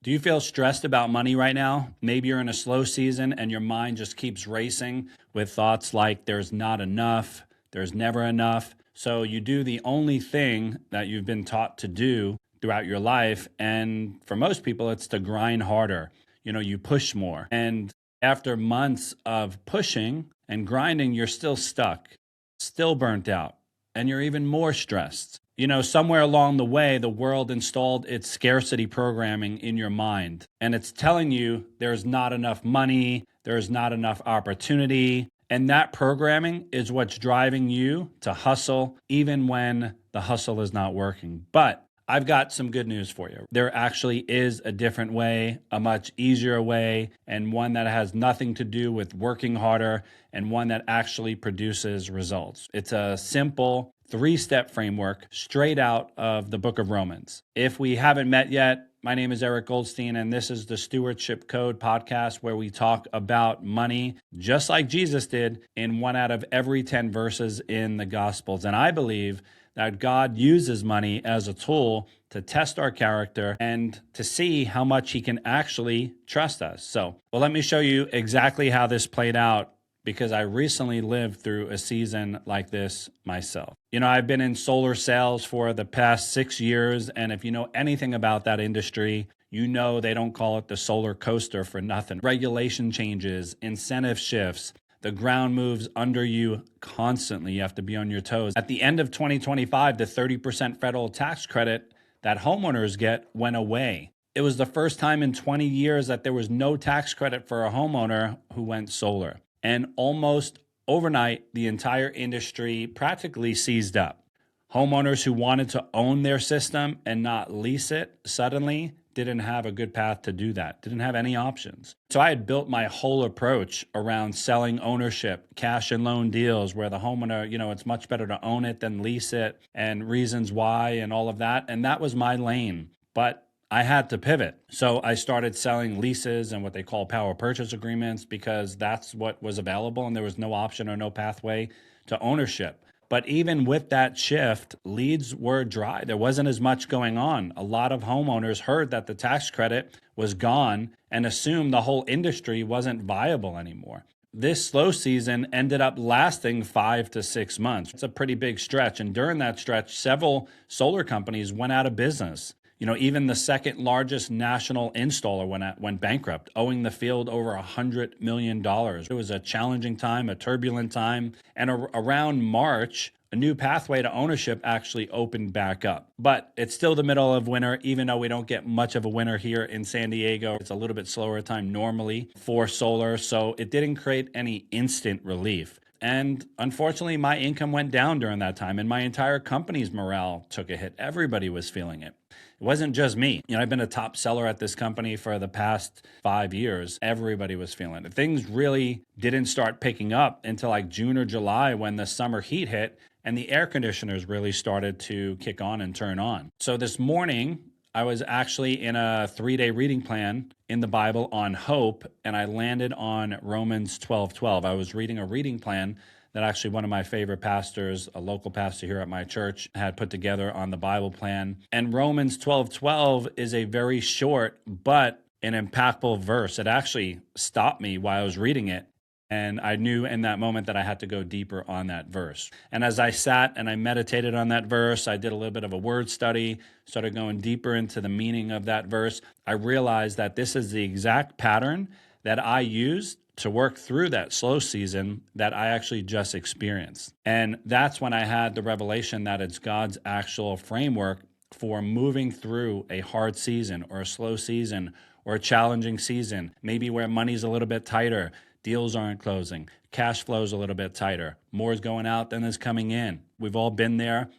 Do you feel stressed about money right now? Maybe you're in a slow season and your mind just keeps racing with thoughts like there's not enough, there's never enough. So you do the only thing that you've been taught to do throughout your life. And for most people, it's to grind harder. You push more. And after months of pushing and grinding, you're still stuck, still burnt out, and you're even more stressed. Somewhere along the way, the world installed its scarcity programming in your mind, and it's telling you there's not enough money, there's not enough opportunity, and that programming is what's driving you to hustle, even when the hustle is not working. But I've got some good news for you. There actually is a different way, a much easier way, and one that has nothing to do with working harder, and one that actually produces results. It's a simple 3-step framework straight out of the book of Romans. If we haven't met yet, my name is Eric Goldstein, and this is the Stewardship Code podcast, where we talk about money just like Jesus did in 1 out of every 10 verses in the Gospels. And I believe that God uses money as a tool to test our character and to see how much he can actually trust us. Let me show you exactly how this played out, because I recently lived through a season like this myself. I've been in solar sales for the past 6 years, and if you know anything about that industry, you know they don't call it the solar coaster for nothing. Regulation changes, incentive shifts, the ground moves under you constantly. You have to be on your toes. At the end of 2025, the 30% federal tax credit that homeowners get went away. It was the first time in 20 years that there was no tax credit for a homeowner who went solar. And almost overnight, the entire industry practically seized up. Homeowners who wanted to own their system and not lease it suddenly didn't have a good path to do that, didn't have any options. So I had built my whole approach around selling ownership, cash and loan deals where the homeowner, it's much better to own it than lease it, and reasons why and all of that. And that was my lane. But I had to pivot. So I started selling leases and what they call power purchase agreements, because that's what was available and there was no option or no pathway to ownership. But even with that shift, leads were dry. There wasn't as much going on. A lot of homeowners heard that the tax credit was gone and assumed the whole industry wasn't viable anymore. This slow season ended up lasting 5 to 6 months. It's a pretty big stretch. And during that stretch, several solar companies went out of business. Even the second largest national installer went bankrupt, owing the field over $100 million. It was a challenging time, a turbulent time. And around March, a new pathway to ownership actually opened back up. But it's still the middle of winter, even though we don't get much of a winter here in San Diego. It's a little bit slower time normally for solar, so it didn't create any instant relief. And unfortunately, my income went down during that time, and my entire company's morale took a hit. Everybody was feeling it. It wasn't just me. I've been a top seller at this company for the past 5 years. Everybody was feeling it. Things really didn't start picking up until like June or July, when the summer heat hit and the air conditioners really started to kick on and turn on. So this morning, I was actually in a 3-day reading plan in the Bible on hope, and I landed on Romans 12:12. I was reading a reading plan that actually one of my favorite pastors, a local pastor here at my church, had put together on the Bible plan. And Romans 12:12 is a very short but an impactful verse. It actually stopped me while I was reading it. And I knew in that moment that I had to go deeper on that verse. And as I sat and I meditated on that verse, I did a little bit of a word study, started going deeper into the meaning of that verse. I realized that this is the exact pattern that I used to work through that slow season that I actually just experienced. And that's when I had the revelation that it's God's actual framework for moving through a hard season or a slow season or a challenging season, maybe where money's a little bit tighter, deals aren't closing, cash flow's a little bit tighter, more is going out than is coming in. We've all been there.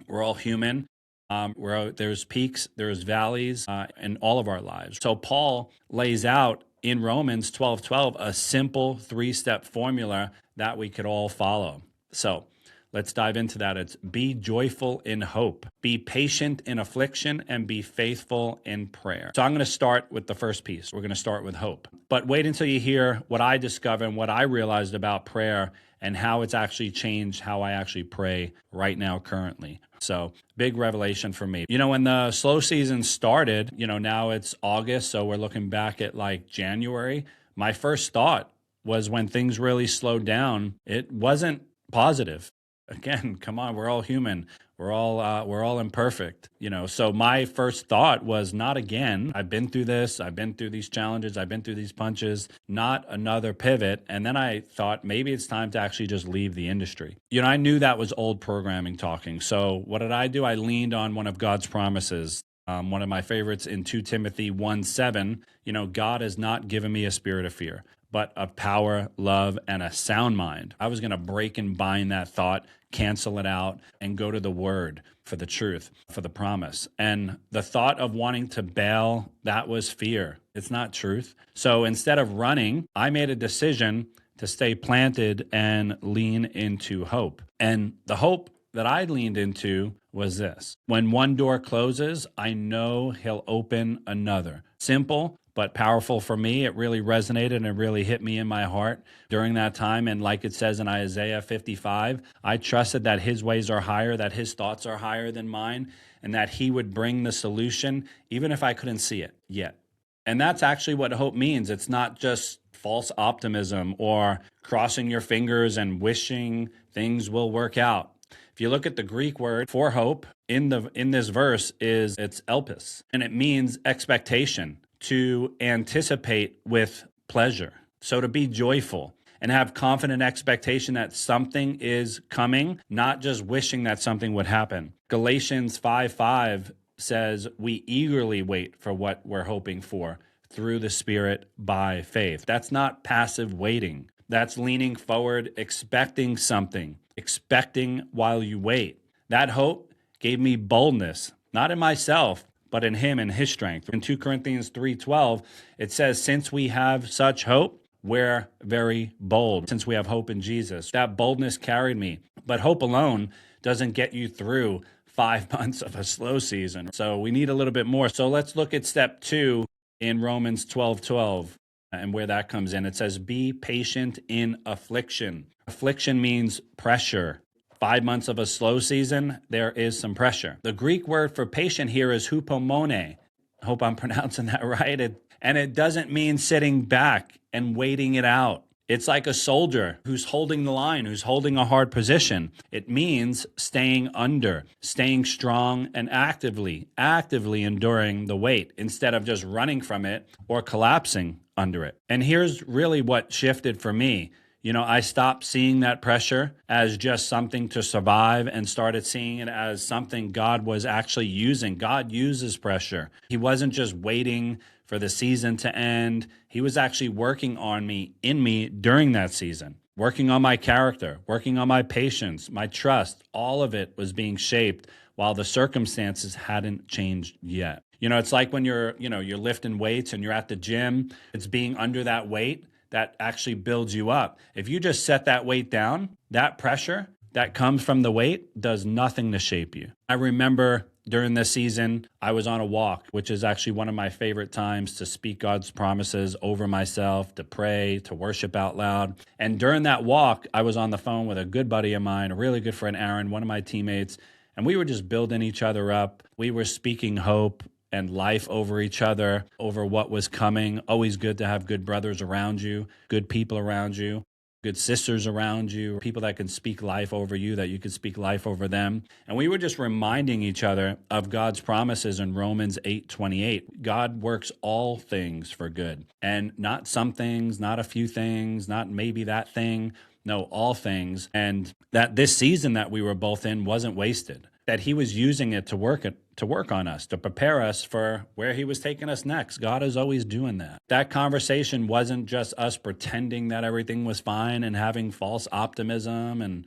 We're all human. There's peaks, there's valleys in all of our lives. So Paul lays out in Romans 12:12 a simple 3-step formula that we could all follow. So let's dive into that. It's be joyful in hope, be patient in affliction, and be faithful in prayer. So I'm going to start with the first piece. We're going to start with hope. But wait until you hear what I discovered and what I realized about prayer and how it's actually changed how I actually pray right now currently. So big revelation for me. When the slow season started, now it's August, so we're looking back at like January. My first thought was when things really slowed down, it wasn't positive. Again, come on, we're all human. We're all imperfect, So my first thought was not again. I've been through this. I've been through these challenges. I've been through these punches. Not another pivot. And then I thought maybe it's time to actually just leave the industry. I knew that was old programming talking. So what did I do? I leaned on one of God's promises. One of my favorites in 2 Timothy 1:7. God has not given me a spirit of fear, but of power, love, and a sound mind. I was going to break and bind that thought, cancel it out, and go to the word for the truth, for the promise. And the thought of wanting to bail, that was fear. It's not truth. So instead of running, I made a decision to stay planted and lean into hope. And the hope that I leaned into was this: when one door closes, I know he'll open another. Simple, but powerful for me. It really resonated and it really hit me in my heart during that time. And like it says in Isaiah 55, I trusted that his ways are higher, that his thoughts are higher than mine, and that he would bring the solution, even if I couldn't see it yet. And that's actually what hope means. It's not just false optimism or crossing your fingers and wishing things will work out. If you look at the Greek word for hope in this verse, it's elpis, and it means expectation, to anticipate with pleasure. So to be joyful and have confident expectation that something is coming, not just wishing that something would happen. Galatians 5:5 says, we eagerly wait for what we're hoping for through the Spirit by faith. That's not passive waiting. That's leaning forward, expecting something, expecting while you wait. That hope gave me boldness, not in myself, but in him and his strength. In 2 Corinthians 3:12, it says, since we have such hope, we're very bold. Since we have hope in Jesus, that boldness carried me. But hope alone doesn't get you through 5 months of a slow season. So we need a little bit more. So let's look at step 2 in Romans 12:12 and where that comes in. It says, be patient in affliction. Affliction means pressure. 5 months of a slow season, there is some pressure. The Greek word for patient here is hupomone. I hope I'm pronouncing that right. And it doesn't mean sitting back and waiting it out. It's like a soldier who's holding the line, who's holding a hard position. It means staying under, staying strong, and actively enduring the weight instead of just running from it or collapsing under it. And here's really what shifted for me. I stopped seeing that pressure as just something to survive and started seeing it as something God was actually using. God uses pressure. He wasn't just waiting for the season to end. He was actually working on me, in me during that season, working on my character, working on my patience, my trust. All of it was being shaped while the circumstances hadn't changed yet. It's like when you're lifting weights and you're at the gym, it's being under that weight that actually builds you up. If you just set that weight down, that pressure that comes from the weight does nothing to shape you. I remember during this season, I was on a walk, which is actually one of my favorite times to speak God's promises over myself, to pray, to worship out loud. And during that walk, I was on the phone with a good buddy of mine, a really good friend, Aaron, one of my teammates, and we were just building each other up. We were speaking hope and life over each other, over what was coming. Always good to have good brothers around you, good people around you, good sisters around you, people that can speak life over you, that you can speak life over them. And we were just reminding each other of God's promises in Romans 8:28. God works all things for good, and not some things, not a few things, not maybe that thing. No, all things. And that this season that we were both in wasn't wasted, that he was using it to work on us, to prepare us for where he was taking us next. God is always doing that. That conversation wasn't just us pretending that everything was fine and having false optimism and,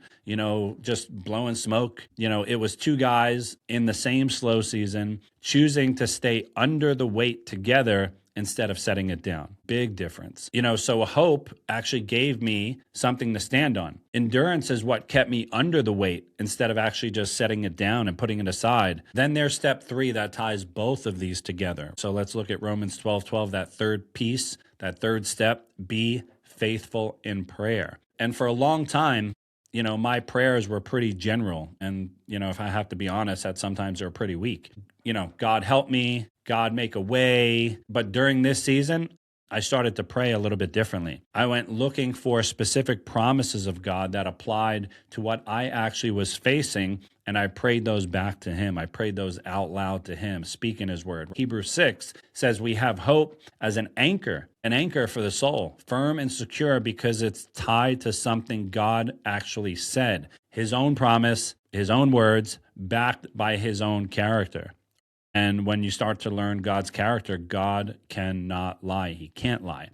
just blowing smoke. It was two guys in the same slow season choosing to stay under the weight together instead of setting it down. Big difference. So hope actually gave me something to stand on. Endurance is what kept me under the weight instead of actually just setting it down and putting it aside. Then there's step 3 that ties both of these together. So let's look at Romans 12:12, that third piece, that third step, be faithful in prayer. And for a long time, my prayers were pretty general. And, if I have to be honest, that sometimes they're pretty weak. God help me, God make a way. But during this season, I started to pray a little bit differently. I went looking for specific promises of God that applied to what I actually was facing, and I prayed those back to him. I prayed those out loud to him, speaking his word. Hebrews 6 says we have hope as an anchor for the soul, firm and secure because it's tied to something God actually said, his own promise, his own words, backed by his own character. And when you start to learn God's character, God cannot lie. He can't lie.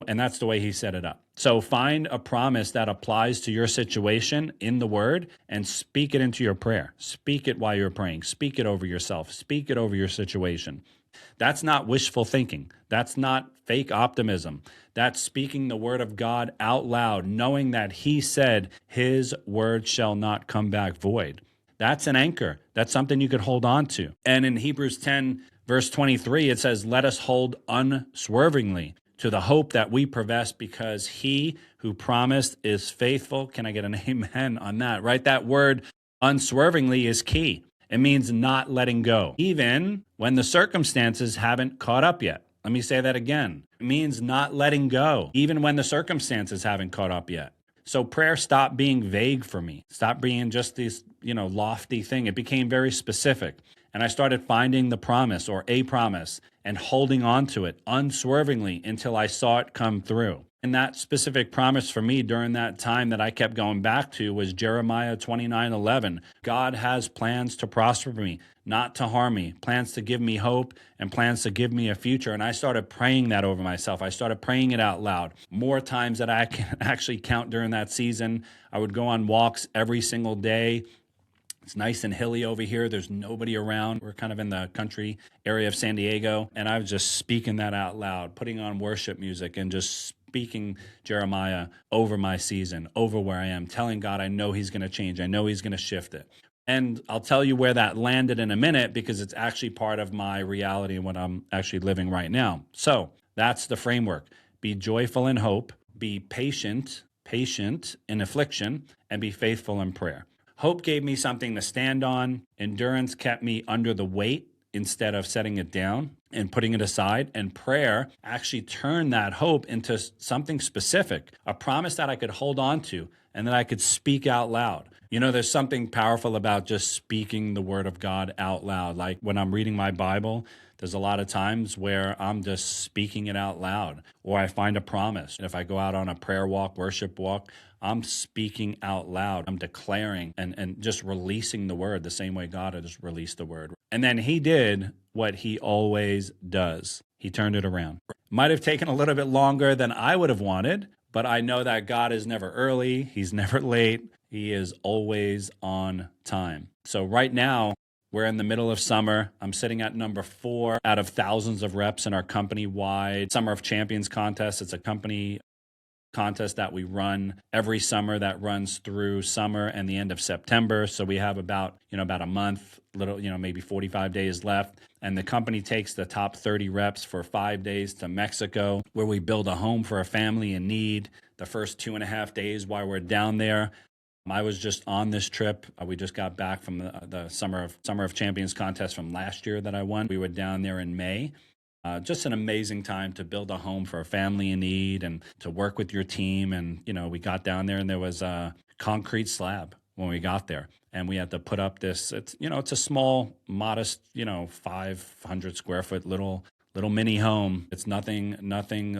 And that's the way he set it up. So find a promise that applies to your situation in the word and speak it into your prayer. Speak it while you're praying. Speak it over yourself. Speak it over your situation. That's not wishful thinking. That's not fake optimism. That's speaking the word of God out loud, knowing that he said his word shall not come back void. That's an anchor. That's something you could hold on to. And in Hebrews 10, verse 23, it says, let us hold unswervingly to the hope that we profess because he who promised is faithful. Can I get an amen on that? Right? That word unswervingly is key. It means not letting go, even when the circumstances haven't caught up yet. Let me say that again. It means not letting go, even when the circumstances haven't caught up yet. So prayer stopped being vague for me, stopped being just this, lofty thing. It became very specific. And I started finding the promise or a promise and holding on to it unswervingly until I saw it come through. And that specific promise for me during that time that I kept going back to was Jeremiah 29:11. God has plans to prosper me, not to harm me, plans to give me hope and plans to give me a future. And I started praying that over myself. I started praying it out loud. More times that I can actually count during that season. I would go on walks every single day. It's nice and hilly over here. There's nobody around. We're kind of in the country area of San Diego. And I was just speaking that out loud, putting on worship music and just speaking Jeremiah over my season, over where I am, telling God I know he's going to change. I know he's going to shift it. And I'll tell you where that landed in a minute because it's actually part of my reality and what I'm actually living right now. So that's the framework. Be joyful in hope, be patient in affliction, and be faithful in prayer. Hope gave me something to stand on. Endurance kept me under the weight instead of setting it down and putting it aside. And prayer actually turned that hope into something specific, a promise that I could hold on to and that I could speak out loud. There's something powerful about just speaking the word of God out loud. Like when I'm reading my Bible, there's a lot of times where I'm just speaking it out loud, or I find a promise. If I go out on a prayer walk, worship walk, I'm speaking out loud. I'm declaring and just releasing the word the same way God has released the word. And then he did what he always does. He turned it around. Might have taken a little bit longer than I would have wanted, but I know that God is never early. He's never late. He is always on time. So right now, we're in the middle of summer. I'm sitting at number 4 out of thousands of reps in our company-wide Summer of Champions contest. It's a company contest that we run every summer that runs through summer and the end of September. So we have about a month, maybe 45 days left. And the company takes the top 30 reps for 5 days to Mexico, where we build a home for a family in need. The first 2.5 days while we're down there, I was just on this trip. We just got back from the Summer of Champions contest from last year that I won. We were down there in May. Just an amazing time to build a home for a family in need and to work with your team. And, we got down there and there was a concrete slab when we got there. And we had to put up this, it's a small, modest, 500 square foot little mini home. It's nothing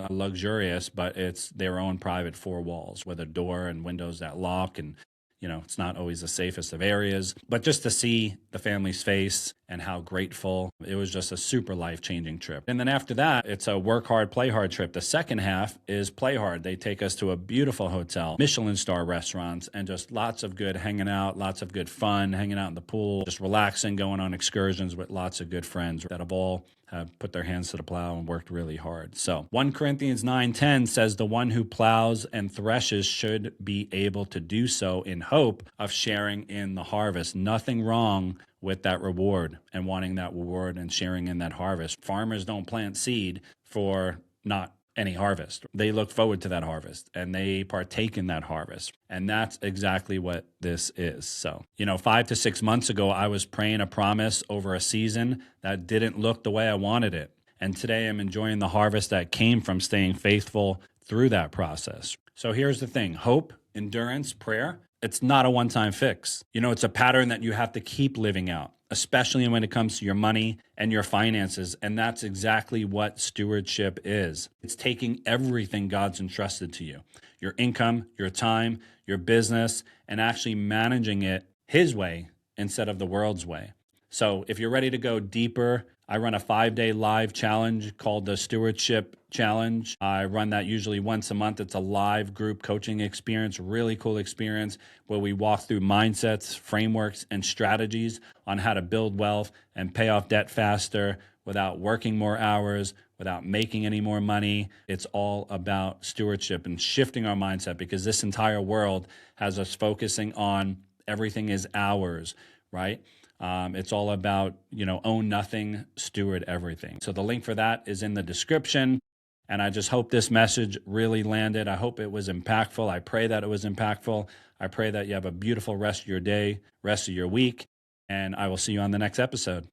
luxurious, but it's their own private 4 walls with a door and windows that lock. And it's not always the safest of areas, but just to see the family's face and how grateful, it was just a super life-changing trip. And then after that, it's a work hard, play hard trip. The second half is play hard. They take us to a beautiful hotel, Michelin star restaurants, and just lots of good hanging out, lots of good fun, hanging out in the pool, just relaxing, going on excursions with lots of good friends that have put their hands to the plow and worked really hard. So 1 Corinthians 9:10 says the one who plows and threshes should be able to do so in hope of sharing in the harvest. Nothing wrong with that reward and wanting that reward and sharing in that harvest. Farmers don't plant seed for not any harvest. They look forward to that harvest and they partake in that harvest. And that's exactly what this is. So, 5 to 6 months ago, I was praying a promise over a season that didn't look the way I wanted it. And today I'm enjoying the harvest that came from staying faithful through that process. So here's the thing: hope, endurance, prayer, it's not a one-time fix. It's a pattern that you have to keep living out, especially when it comes to your money and your finances. And that's exactly what stewardship is. It's taking everything God's entrusted to you, your income, your time, your business, and actually managing it His way instead of the world's way. So if you're ready to go deeper, I run a 5-day live challenge called the Stewardship Challenge. I run that usually once a month. It's a live group coaching experience, really cool experience where we walk through mindsets, frameworks, and strategies on how to build wealth and pay off debt faster without working more hours, without making any more money. It's all about stewardship and shifting our mindset, because this entire world has us focusing on everything is ours, right? It's all about, own nothing, steward everything. So the link for that is in the description. And I just hope this message really landed. I hope it was impactful. I pray that it was impactful. I pray that you have a beautiful rest of your day, rest of your week, and I will see you on the next episode.